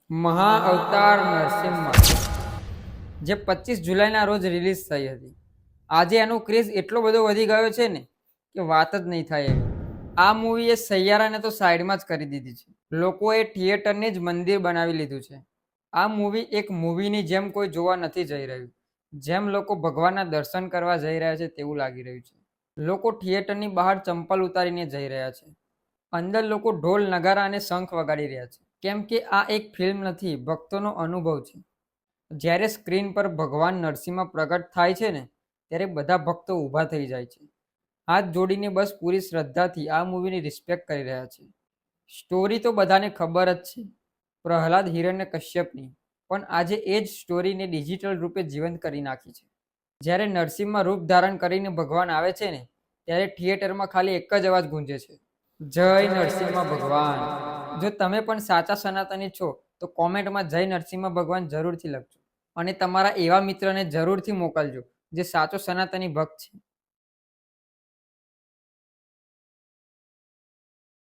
મહાઅવતાર નરસિમ્હા જે 25 જુલાઈના રોજ રિલીઝ થઈ હતી. આજે એનો ક્રેઝ એટલો બધો વધી ગયો છે ને કે વાત જ નહીં થાય એવી. આ મૂવીએ સૈયારાને તો સાઈડમાં જ કરી દીધી છે. લોકોએ થિયેટરને જ મંદિર બનાવી લીધું છે. આ મૂવી એક મૂવીની જેમ કોઈ જોવા નથી જઈ રહ્યું. જેમ લોકો ભગવાનના દર્શન કરવા જઈ રહ્યા છે તેવું લાગી રહ્યું છે. લોકો થિયેટરની બહાર ચંપલ ઉતારીને જઈ રહ્યા છે. અંદર લોકો ઢોલ નગારા અને શંખ વગાડી રહ્યા છે. કેમ કે આ એક ફિલ્મ નથી, ભક્તોનો અનુભવ છે. જ્યારે સ્ક્રીન પર ભગવાન નરસિંહ પ્રગટ થાય છે ને ત્યારે બધા ભક્તો ઊભા થઈ જાય છે. હાથ જોડીને બસ પૂરી શ્રદ્ધાથી આ મૂવીની રિસ્પેક્ટ કરી રહ્યા છે. સ્ટોરી તો બધાને ખબર જ છે, પ્રહલાદ હિરણ્ય કશ્યપની. પણ આજે એ જ સ્ટોરીને ડિજિટલ રૂપે જીવંત કરી નાખી છે. જ્યારે નરસિંહ રૂપ ધારણ કરીને ભગવાન આવે છે ને ત્યારે થિયેટરમાં ખાલી એક જ અવાજ ગુંજે છે, જય નરસિંહ ભગવાન. જો તમે પણ સાચા સનાતની છો તો કોમેન્ટમાં જય નરસિંહ ભગવાન જરૂરથી લખજો અને તમારા એવા મિત્રને જરૂરથી મોકલજો જે સાચો સનાતની ભક્ત છે.